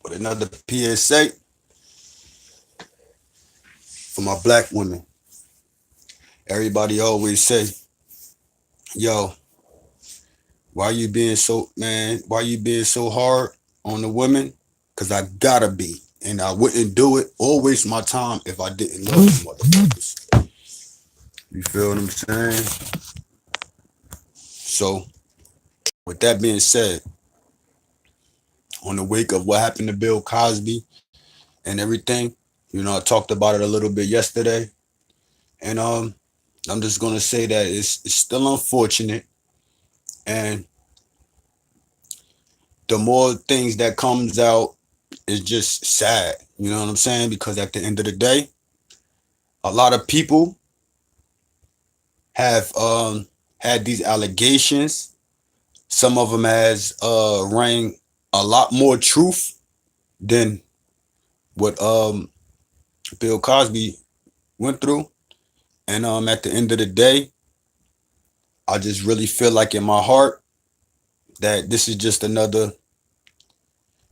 with another PSA for my black women. Everybody always say, yo, why you being so, man, why you being so hard on the women? Because I gotta be. And I wouldn't do it or waste my time if I didn't love them motherfuckers. You feel what I'm saying? So, with that being said, on the wake of what happened to Bill Cosby and everything, I talked about it a little bit yesterday. And I'm just gonna say that it's still unfortunate, and the more things that comes out is just sad. You know what I'm saying? Because at the end of the day, a lot of people have had these allegations. Some of them has rang a lot more truth than what Bill Cosby went through. And at the end of the day, I just really feel like in my heart that this is just another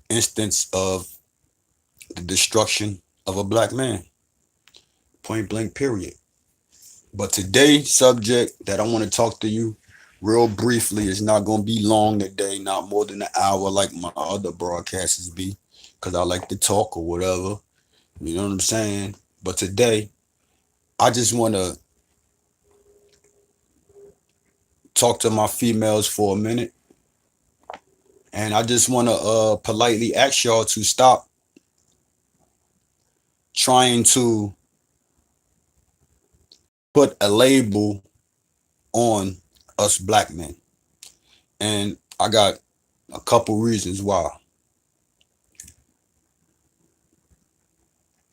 instance of the destruction of a black man. Point blank, period. But today's subject that I want to talk to you real briefly is not going to be long today, not more than an hour like my other broadcasts be, because I like to talk or whatever. You know what I'm saying? But today, I just want to talk to my females for a minute. And I just want to politely ask y'all to stop trying to put a label on us black men. And I got a couple reasons why.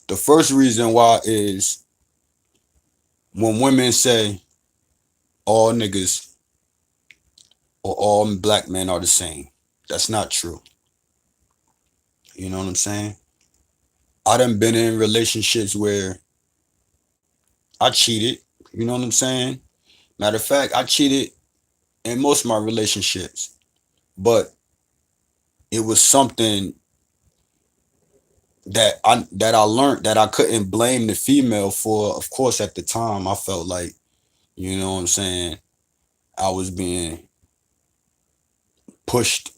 The first reason why is when women say all niggas or all black men are the same. That's not true. You know what I'm saying? I done been in relationships where I cheated. You know what I'm saying? Matter of fact, I cheated in most of my relationships, but it was something that I learned that I couldn't blame the female for. Of course, at the time, I felt like, you know what I'm saying, I was being pushed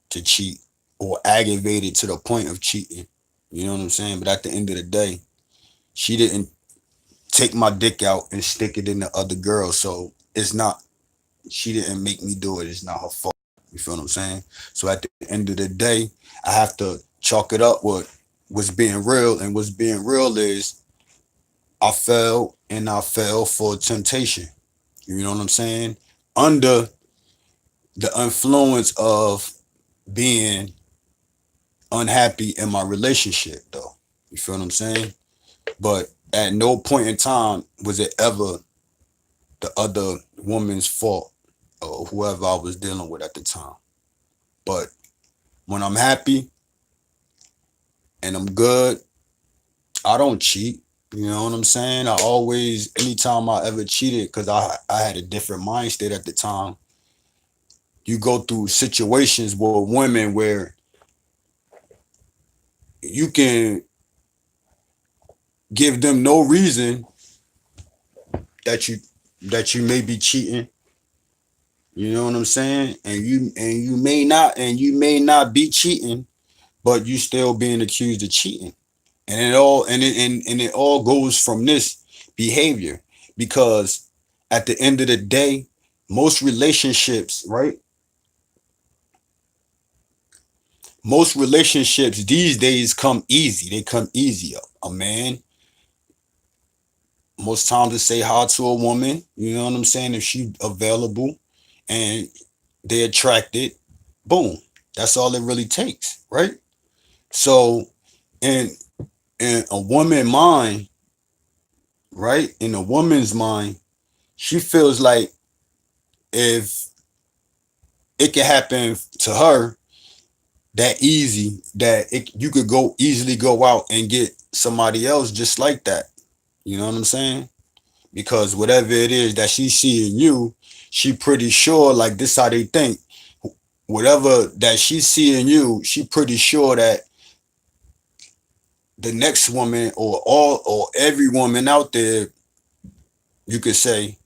to cheat or aggravated to the point of cheating. You know what I'm saying? But at the end of the day, she didn't take my dick out and stick it in the other girl. So it's not, she didn't make me do it. It's not her fault. You feel what I'm saying? So at the end of the day, I have to chalk it up with what's being real. And what's being real is I fell for temptation. You know what I'm saying? Under the influence of being unhappy in my relationship, though. You feel what I'm saying? But at no point in time was it ever the other woman's fault or whoever I was dealing with at the time. But when I'm happy and I'm good, I don't cheat. You know what I'm saying? I always, anytime I ever cheated, because I had a different mind state at the time, you go through situations with women where you can give them no reason that you may be cheating. You know what I'm saying? And you may not be cheating, but you still being accused of cheating. And it all goes from this behavior, because at the end of the day, most relationships, right? Most relationships these days come easy. They come easier. A man, most times, to say hi to a woman, you know what I'm saying? If she available and they attracted, boom. That's all it really takes, right? So in in a woman mind, right? In a woman's mind, she feels like if it can happen to her that easy, that you could go easily go out and get somebody else just like that. You know what I'm saying? Because whatever it is that she see in you, she pretty sure, like, this how they think. Whatever that she see in you, she pretty sure that the next woman or all or every woman out there, you could say,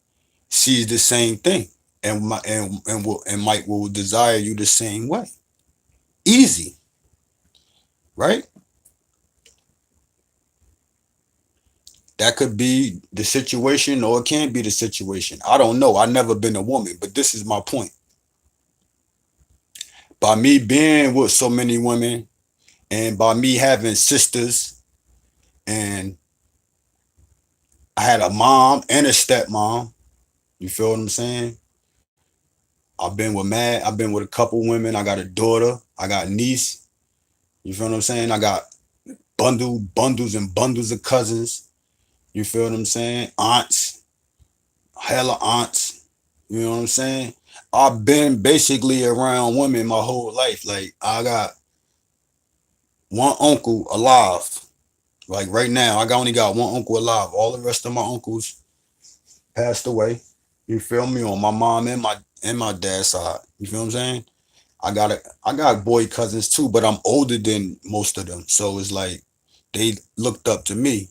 sees the same thing and might will desire you the same way. Easy, right? That could be the situation or it can be the situation. I don't know. I've never been a woman, but this is my point. By me being with so many women and by me having sisters, and I had a mom and a stepmom, you feel what I'm saying? I've been with a couple women. I got a daughter, I got a niece, you feel what I'm saying? I got bundles and bundles of cousins, you feel what I'm saying? Aunts, hella aunts, you know what I'm saying? I've been basically around women my whole life. Like I got one uncle alive. Like right now, only got one uncle alive. All the rest of my uncles passed away. You feel me? On my mom and my dad's side. You feel what I'm saying? I got boy cousins too, but I'm older than most of them. So it's like they looked up to me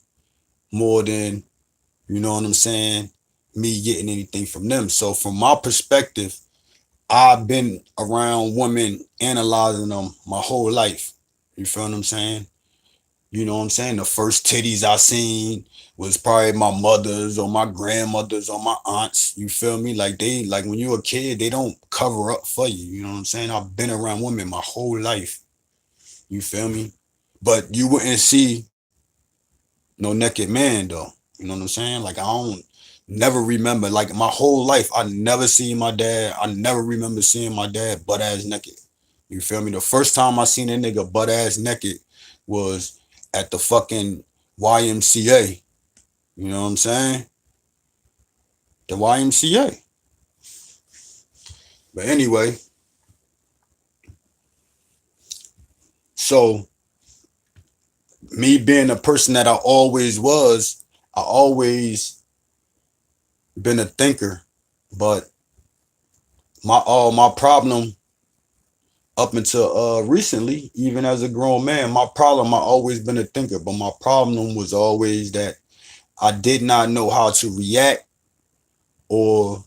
more than, you know what I'm saying, me getting anything from them. So from my perspective, I've been around women analyzing them my whole life. You feel what I'm saying? You know what I'm saying? The first titties I seen was probably my mother's or my grandmother's or my aunts. You feel me? Like when you're a kid, they don't cover up for you. You know what I'm saying? I've been around women my whole life. You feel me? But you wouldn't see no naked man though. You know what I'm saying? Like I don't never remember. Like my whole life, I never seen my dad. I never remember seeing my dad butt ass naked. You feel me? The first time I seen a nigga butt ass naked was at the fucking YMCA. You know what I'm saying? The YMCA. But anyway, so me being a person that I always was, I always been a thinker. But my problem up until recently, even as a grown man, my problem, I always been a thinker, but my problem was always that I did not know how to react or,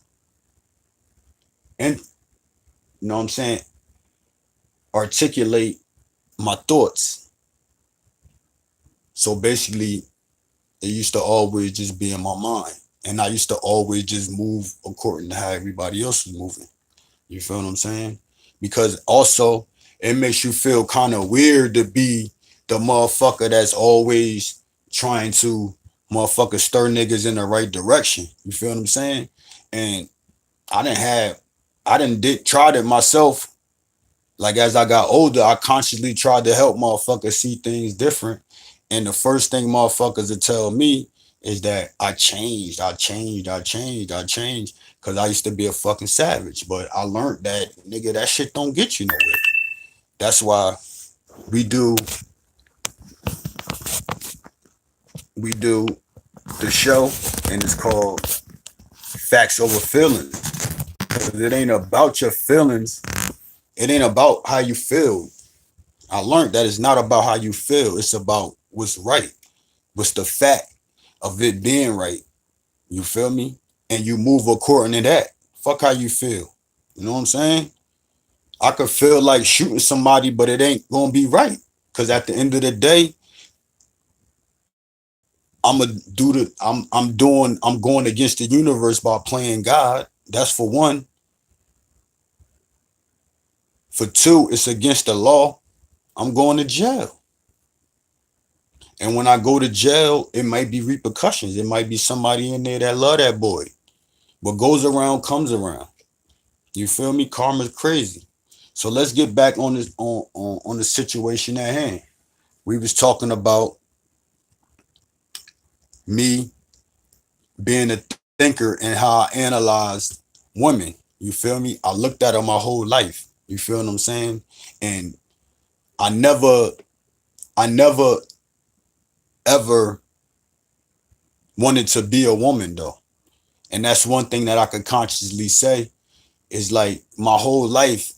and you know what I'm saying, articulate my thoughts. So basically, it used to always just be in my mind. And I used to always just move according to how everybody else was moving. You feel what I'm saying? Because also, it makes you feel kind of weird to be the motherfucker that's always trying to motherfucker stir niggas in the right direction. You feel what I'm saying? And I didn't have, I didn't did tried it myself. Like as I got older, I consciously tried to help motherfuckers see things different. And the first thing motherfuckers would tell me is that I changed, I changed, I changed, I changed. Cause I used to be a fucking savage. But I learned that nigga, that shit don't get you nowhere. That's why we do we do the show and it's called Facts Over Feelings. Cause it ain't about your feelings. It ain't about how you feel. I learned that it's not about how you feel. It's about what's right. What's the fact of it being right? You feel me? And you move according to that. Fuck how you feel. You know what I'm saying? I could feel like shooting somebody, but it ain't gonna be right. Cause at the end of the day, I'm going against the universe by playing God. That's for one. For two, it's against the law. I'm going to jail. And when I go to jail, it might be repercussions. It might be somebody in there that love that boy. What goes around comes around. You feel me? Karma's crazy. So let's get back on this on the situation at hand. We was talking about me being a thinker and how I analyzed women. You feel me? I looked at her my whole life. You feel what I'm saying? And I never, I never ever wanted to be a woman though. And that's one thing that I could consciously say is like my whole life,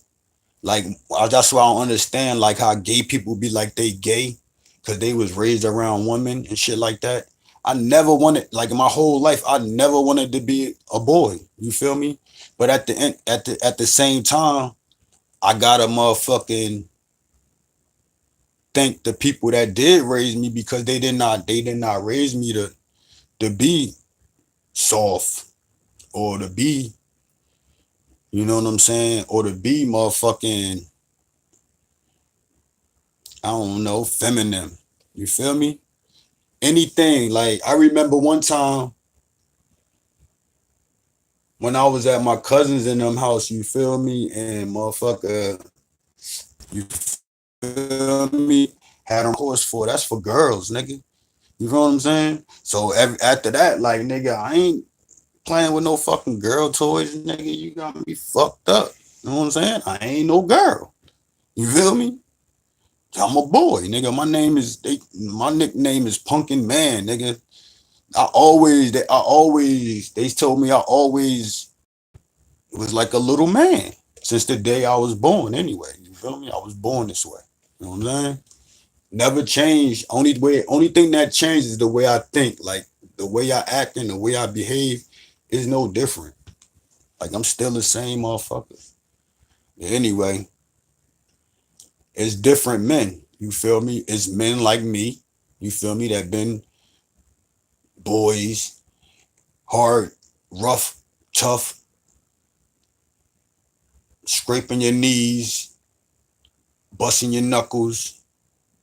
like that's why I don't understand like how gay people be like they gay. because they was raised around women and shit like that. I never wanted, like in my whole life, I never wanted to be a boy. You feel me? But at the end, at the same time, I gotta motherfucking thank the people that did raise me, because they did not raise me to be soft, or to be, you know what I'm saying, or to be motherfucking, I don't know, feminine. You feel me? Anything. Like I remember one time when I was at my cousins in them house, you feel me, and motherfucker, you feel me, had on course for, that's for girls, nigga. You feel what I'm saying? So after that, like nigga, I ain't playing with no fucking girl toys, nigga. You got me fucked up. You know what I'm saying? I ain't no girl. You feel me? I'm a boy, nigga. My nickname is Punkin Man, nigga. They told me I always was like a little man since the day I was born. Anyway, you feel me? I was born this way. You know what I'm saying? Never changed. Only thing that changed is the way I think. Like the way I act and the way I behave is no different. Like I'm still the same motherfucker. Anyway, it's different men. You feel me? It's men like me. You feel me? That been boys, hard, rough, tough, scraping your knees, busting your knuckles.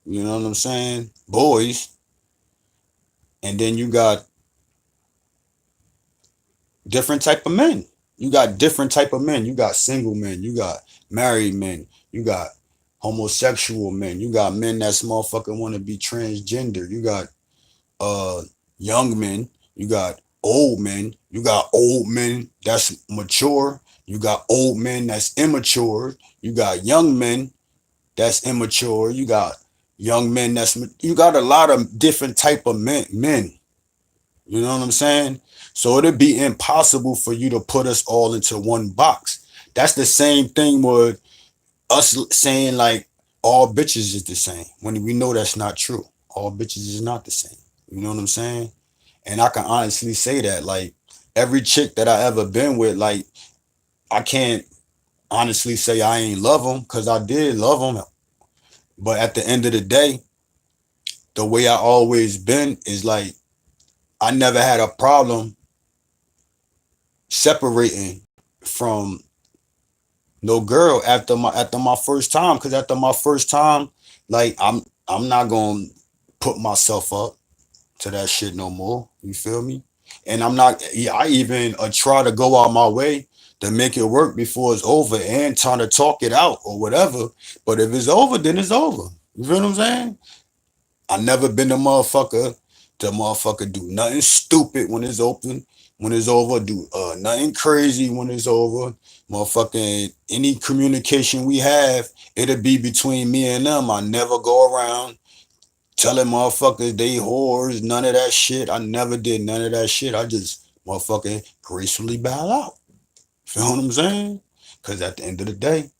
You know what I'm saying? Boys. And then you got different type of men. You got different type of men. You got single men. You got married men. You got homosexual men. You got men that's motherfucking want to be transgender. You got uh young men. You got old men. You got old men that's mature. You got old men that's immature. You got young men that's immature. You got young men you got a lot of different type of men. You know what I'm saying? So it'd be impossible for you to put us all into one box. That's the same thing with us saying like all bitches is the same, when we know that's not true. All bitches is not the same. You know what I'm saying? And I can honestly say that, like, every chick that I ever been with, like, I can't honestly say I ain't love them, because I did love them. But at the end of the day, the way I always been is like, I never had a problem separating from no girl after my first time. Because after my first time, like, I'm not gonna put myself up to that shit no more. You feel me? And I'm not. Yeah, I even try to go out my way to make it work before it's over, and trying to talk it out or whatever. But if it's over, then it's over. You feel what I'm saying? I never been a motherfucker to motherfucker do nothing stupid when it's open, when it's over, do nothing crazy when it's over. Motherfucking any communication we have, it'll be between me and them. I never go around telling motherfuckers they whores, none of that shit. I never did none of that shit. I just motherfucking gracefully bow out. Feel what I'm saying? Cause at the end of the day,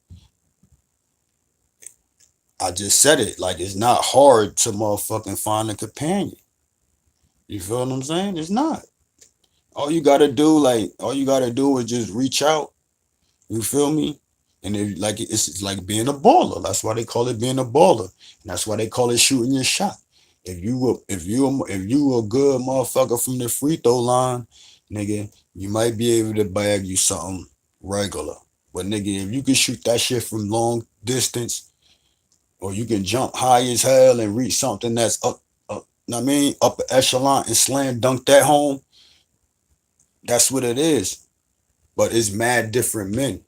I just said it. Like, it's not hard to motherfucking find a companion. You feel what I'm saying? It's not. All you gotta do is just reach out. You feel me? And if, like, it's like being a baller. That's why they call it being a baller. And that's why they call it shooting your shot. If you a good motherfucker from the free throw line, nigga, you might be able to bag you something regular. But nigga, if you can shoot that shit from long distance, or you can jump high as hell and reach something that's up, I mean, upper echelon, and slam dunk that home, that's what it is. But it's mad different men.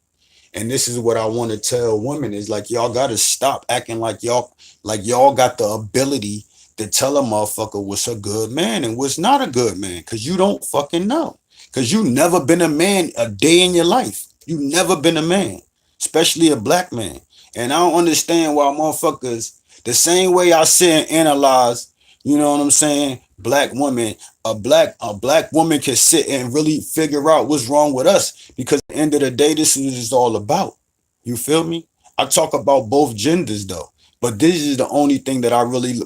And this is what I want to tell women, is like, y'all gotta stop acting like y'all got the ability to tell a motherfucker what's a good man and what's not a good man. Cause you don't fucking know. Cause you never been a man a day in your life. You never been a man, especially a black man. And I don't understand why motherfuckers, the same way I sit and analyze, you know what I'm saying, black women, a black woman can sit and really figure out what's wrong with us, because at the end of the day, this is what it's all about. You feel me? I talk about both genders though, but this is the only thing that I really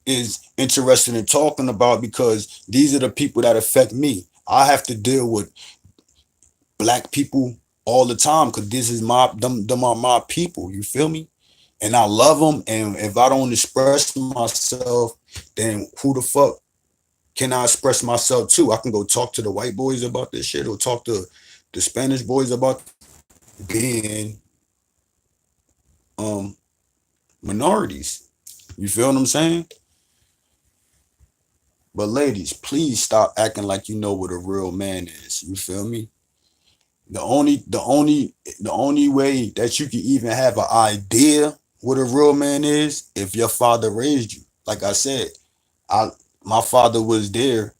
is interested in talking about, because these are the people that affect me. I have to deal with black people all the time because this is them are my people. You feel me? And I love them. And if I don't express myself, then who the fuck can I express myself to? I can go talk to the white boys about this shit, or talk to the Spanish boys about being um minorities. You feel what I'm saying? But ladies, please stop acting like you know what a real man is. You feel me? The only way that you can even have an idea what a real man is if your father raised you. Like I said, I my father was there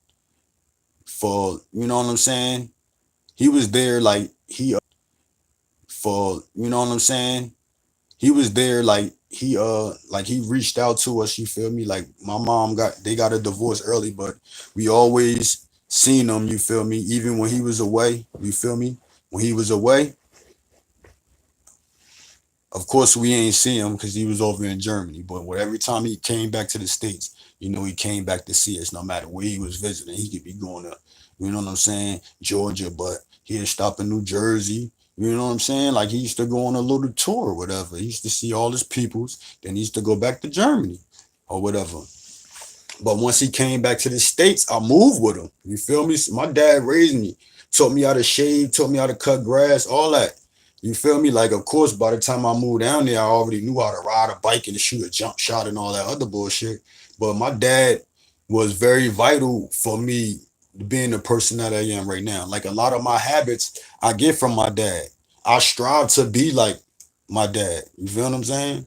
for, you know what I'm saying? He was there like he for, you know what I'm saying? He was there like he reached out to us, you feel me? Like my mom got a divorce early, but we always seen him, you feel me? Even when he was away, you feel me? When he was away, of course, we ain't see him because he was over in Germany. But every time he came back to the States, he came back to see us no matter where he was visiting. He could be going to, you know what I'm saying, Georgia, but he'd stop in New Jersey. You know what I'm saying? Like he used to go on a little tour or whatever. He used to see all his peoples. Then he used to go back to Germany or whatever. But once he came back to the States, I moved with him. You feel me? My dad raised me, taught me how to shave, taught me how to cut grass, all that. You feel me? Like, of course, by the time I moved down there, I already knew how to ride a bike and to shoot a jump shot and all that other bullshit. But my dad was very vital for me being the person that I am right now. Like a lot of my habits I get from my dad. I strive to be like my dad. You feel what I'm saying?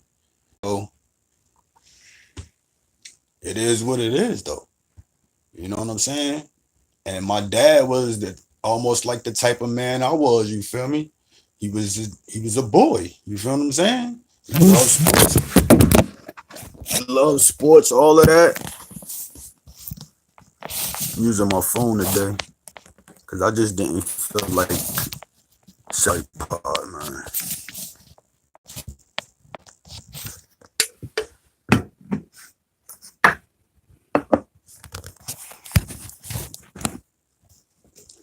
So it is what it is, though. You know what I'm saying? And my dad was almost like the type of man I was. You feel me? He was a boy. You feel what I'm saying? He loves sports. He loves sports. All of that. I'm using my phone today because I just didn't feel like pod, man.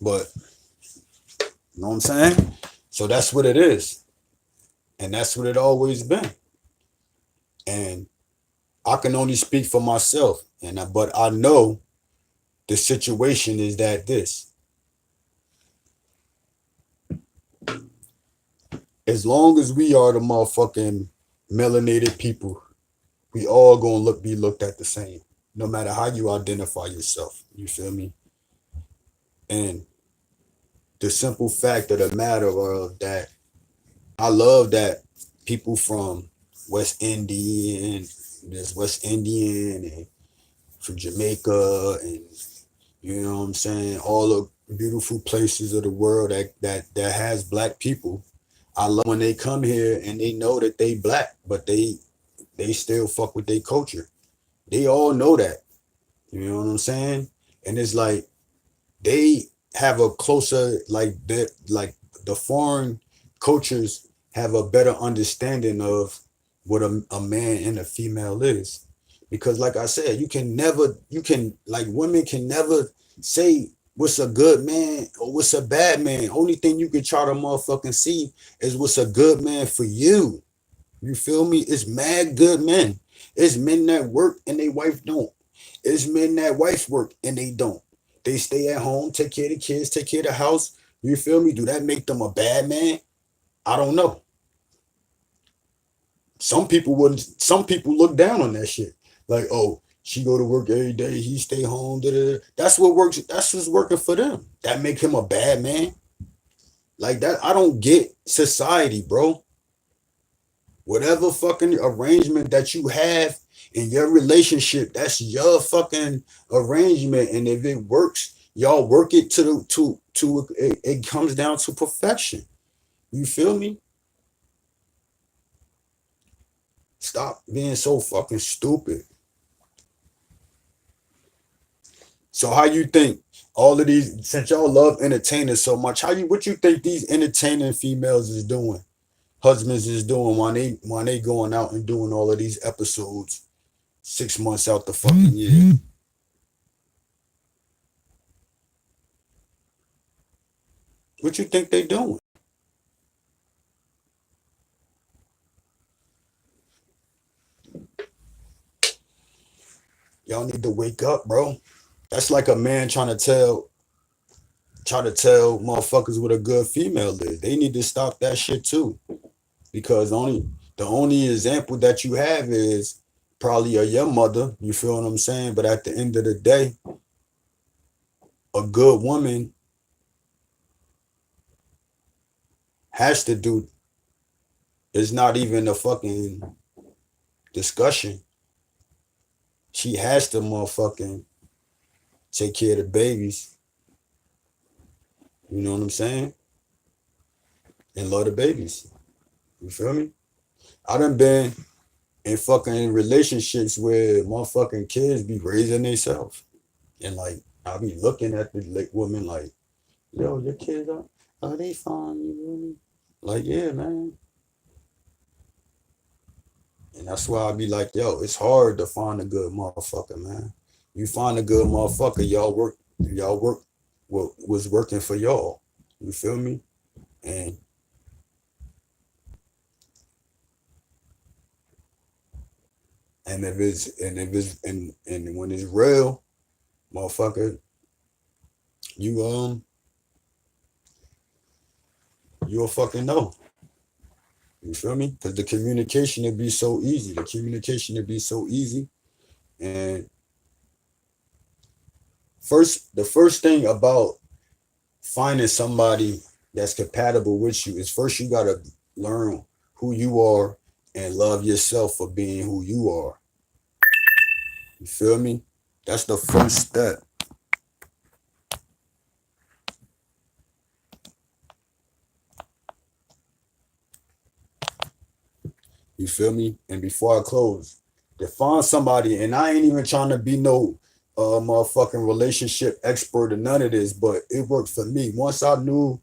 But you know what I'm saying? So that's what it is, and that's what it always been. And I can only speak for myself, but I know the situation is that this. As long as we are the motherfucking melanated people, we all gonna be looked at the same, no matter how you identify yourself. You feel me? And the simple fact of the matter of that, I love that people from West Indian, there's West Indian and from Jamaica, and you know what I'm saying, all the beautiful places of the world that has black people. I love when they come here and they know that they black, but they still fuck with their culture. They all know that. You know what I'm saying? And it's like they have a closer like the foreign cultures have a better understanding of what a man and a female is. Because like I said, you can like women can never say what's a good man or what's a bad man. Only thing you can try to motherfucking see is what's a good man for you. You feel me? It's mad good men. It's men that work and they wife don't. It's men that wife work and they don't. They stay at home, take care of the kids, take care of the house. You feel me? Do that make them a bad man? I don't know. Some people wouldn't. Some people look down on that shit. Like, oh, she go to work every day, he stay home. Da, da, da. That's what works. That's what's working for them. That make him a bad man. Like that. I don't get society, bro. Whatever fucking arrangement that you have in your relationship, that's your fucking arrangement. And if it works, y'all work it to it comes down to perfection. You feel me? Stop being so fucking stupid. So how you think all of these, since y'all love entertainers so much, what you think these entertaining females is doing? Husbands is doing while they going out and doing all of these episodes 6 months out the fucking year. What you think they doing? Y'all need to wake up, bro. That's like a man try to tell motherfuckers what a good female is. They need to stop that shit too. Because the only example that you have is probably your mother. You feel what I'm saying? But at the end of the day, a good woman has to do. It's not even a fucking discussion. She has to motherfucking take care of the babies. You know what I'm saying? And love the babies. You feel me? I done been in fucking relationships where motherfucking kids be raising themselves. And like, I be looking at the like woman like, yo, your kids are they fine? You really? Like, yeah, man. And that's why I be like, yo, it's hard to find a good motherfucker, man. You find a good motherfucker, y'all work what was working for y'all. You feel me? And and when it's real, motherfucker, you you'll fucking know. You feel me? Because the communication would be so easy. The communication would be so easy. And the first thing about finding somebody that's compatible with you is first you gotta learn who you are and love yourself for being who you are. You feel me? That's the first step. You feel me? And before I close, to find somebody, and I ain't even trying to be no motherfucking relationship expert or none of this, but it worked for me. Once I knew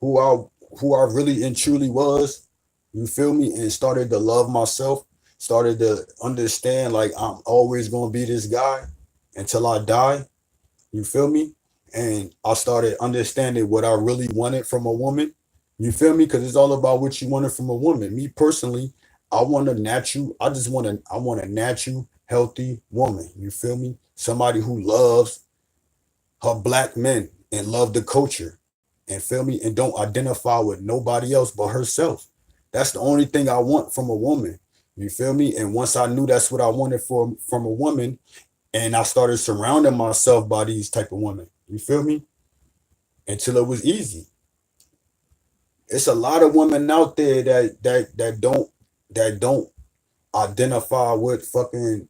who I who I really and truly was, you feel me, and started to love myself, started to understand like I'm always gonna be this guy until I die. You feel me? And I started understanding what I really wanted from a woman. You feel me? Because it's all about what you wanted from a woman. Me personally, I want a natural, I want a natural, healthy woman. You feel me? Somebody who loves her black men and love the culture and feel me and don't identify with nobody else but herself. That's the only thing I want from a woman. You feel me? And once I knew that's what I wanted from a woman, and I started surrounding myself by these type of women. You feel me? Until it was easy. It's a lot of women out there that don't identify with fucking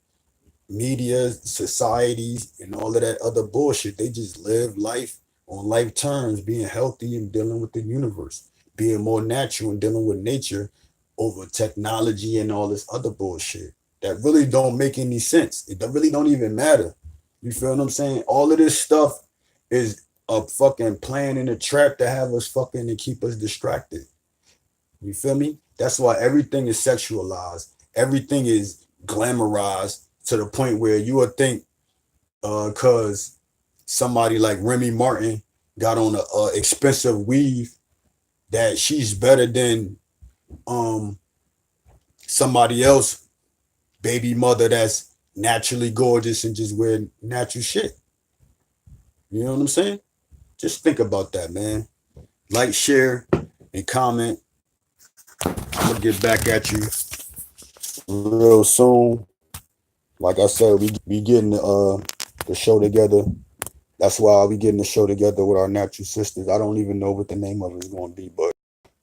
media, societies, and all of that other bullshit. They just live life on life terms, being healthy and dealing with the universe, being more natural and dealing with nature over technology and all this other bullshit that really don't make any sense. It really don't even matter. You feel what I'm saying? All of this stuff is a fucking plan and a trap to have us fucking and keep us distracted. You feel me? That's why everything is sexualized. Everything is glamorized to the point where you would think cause somebody like Remy Martin got on a expensive weave that she's better than um somebody else baby mother that's naturally gorgeous and just wear natural shit. You know what I'm saying? Just think about that, man. Like, share, and comment. I'm gonna get back at you real soon. Like I said, we getting the show together. That's why we getting the show together with our natural sisters. I don't even know what the name of it is going to be, but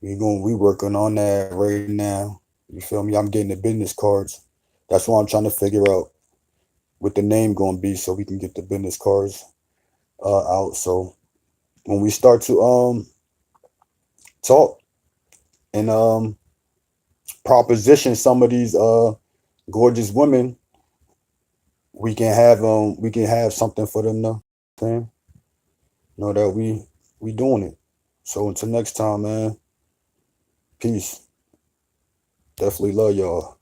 we working on that right now. You feel me? I'm getting the business cards. That's why I'm trying to figure out what the name going to be so we can get the business cards out. So when we start to talk and proposition some of these gorgeous women, we can have something for them to saying, know that we doing it. So until next time, man. Peace. Definitely love y'all.